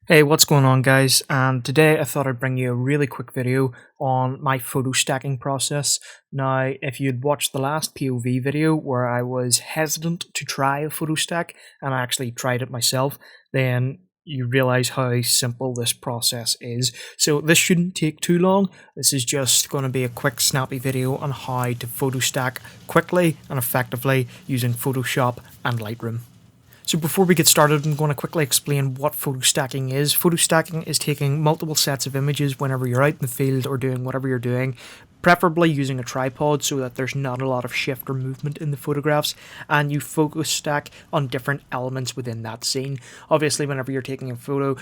Hey, what's going on guys? Today I thought I'd bring you a really quick video on my photo stacking process. Now, if you'd watched the last POV video where I was hesitant to try a photo stack and I actually tried it myself, then you realize how simple this process is. So this shouldn't take too long. This is just going to be a quick snappy video on how to photo stack quickly and effectively using Photoshop and Lightroom. So before we get started, I'm going to quickly explain what photo stacking is. Photo stacking is taking multiple sets of images whenever you're out in the field or doing whatever you're doing, preferably using a tripod so that there's not a lot of shift or movement in the photographs, and you focus stack on different elements within that scene. Obviously, whenever you're taking a photo,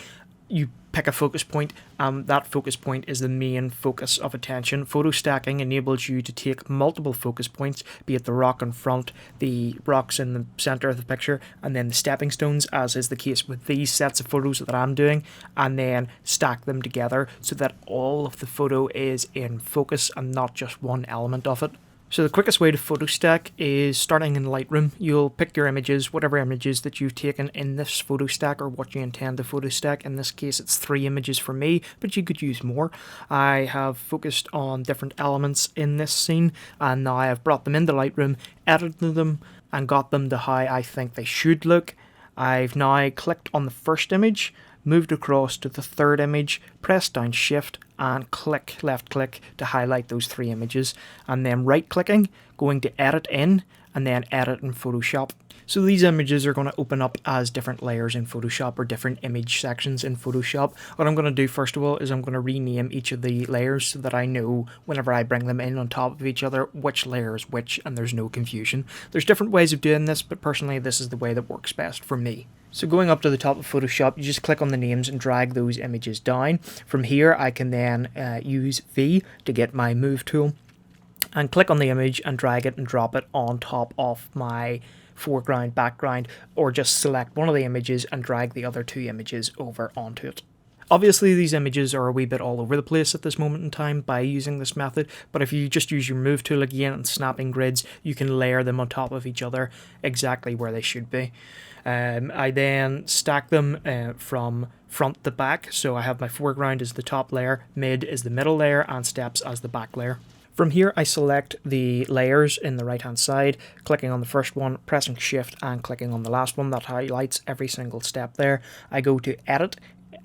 you pick a focus point, that focus point is the main focus of attention. Photo stacking enables you to take multiple focus points, be it the rock in front, the rocks in the center of the picture, and then the stepping stones, as is the case with these sets of photos that I'm doing, and then stack them together so that all of the photo is in focus and not just one element of it. So the quickest way to photo stack is starting in Lightroom. You'll pick your images, whatever images that you've taken in this photo stack or what you intend to photo stack. In this case, it's 3 images for me, but you could use more. I have focused on different elements in this scene, and now I have brought them into Lightroom, edited them, and got them to how I think they should look. I've now clicked on the first image, moved across to the third image, pressed down shift and left click to highlight those 3 images, and then right clicking, going to edit in and then edit in Photoshop. So these images are going to open up as different layers in Photoshop or different image sections in Photoshop. What I'm going to do first of all is I'm going to rename each of the layers so that I know whenever I bring them in on top of each other which layer is which and there's no confusion. There's different ways of doing this, but personally this is the way that works best for me. So going up to the top of Photoshop, you just click on the names and drag those images down. From here I can then use V to get my move tool and click on the image and drag it and drop it on top of my foreground, background, or just select one of the images and drag the other 2 images over onto it. Obviously these images are a wee bit all over the place at this moment in time by using this method, but if you just use your move tool again and snapping grids, you can layer them on top of each other exactly where they should be. I then stack them from front to back, so I have my foreground as the top layer, mid is the middle layer, and steps as the back layer. From here I select the layers in the right hand side, clicking on the first one, pressing shift and clicking on the last one. That highlights every single step there. I go to edit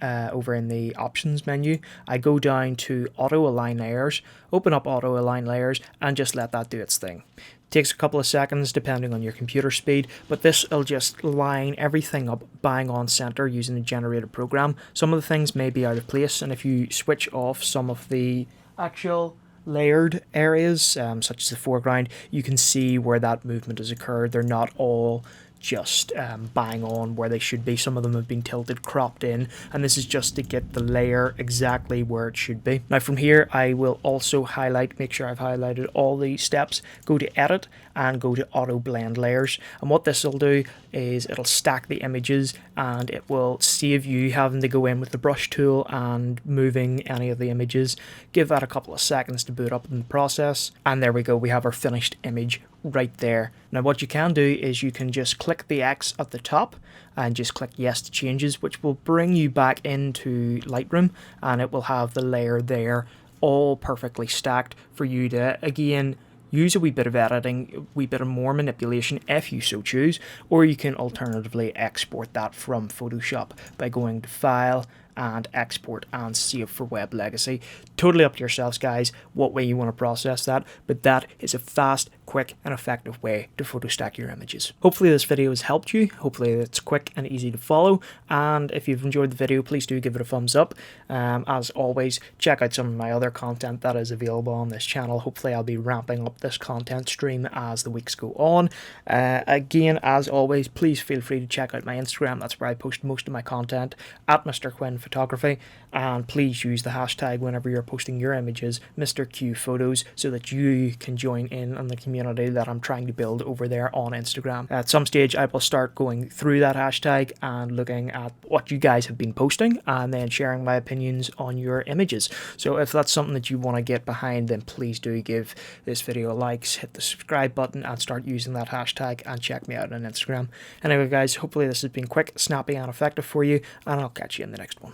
over in the options menu. I go down to auto align layers, open up auto align layers and just let that do its thing. Takes a couple of seconds depending on your computer speed, but this will just line everything up bang on center using the generated program. Some of the things may be out of place, and if you switch off some of the actual layered areas, such as the foreground, you can see where that movement has occurred. They're not all just bang on where they should be. Some of them have been tilted, cropped in, and this is just to get the layer exactly where it should be. Now from here I will also highlight, make sure I've highlighted all the steps, go to edit and go to auto blend layers, and what this will do is it'll stack the images and it will save you having to go in with the brush tool and moving any of the images. Give that a couple of seconds to boot up in the process, and there we go, we have our finished image right there. Now what you can do is you can just click the X at the top and just click yes to changes, which will bring you back into Lightroom, and it will have the layer there all perfectly stacked for you to again use a wee bit of editing, a wee bit of more manipulation if you so choose, or you can alternatively export that from Photoshop by going to File and Export and Save for Web Legacy. Totally up to yourselves guys what way you want to process that, but that is a fast, quick and effective way to photo stack your images. Hopefully this video has helped you, hopefully it's quick and easy to follow, and if you've enjoyed the video please do give it a thumbs up. As always, check out some of my other content that is available on this channel. Hopefully I'll be ramping up this content stream as the weeks go on. Again, as always, please feel free to check out my Instagram. That's where I post most of my content, at Mr. Quinn photography, and please use the hashtag whenever you're posting your images, MrQPHOTOS, so that you can join in on the community that I'm trying to build over there on Instagram. At some stage I will start going through that hashtag and looking at what you guys have been posting and then sharing my opinions on your images. So if that's something that you want to get behind, then please do give this video a like, hit the subscribe button, and start using that hashtag, and check me out on Instagram. Anyway guys, hopefully this has been quick, snappy and effective for you, and I'll catch you in the next one.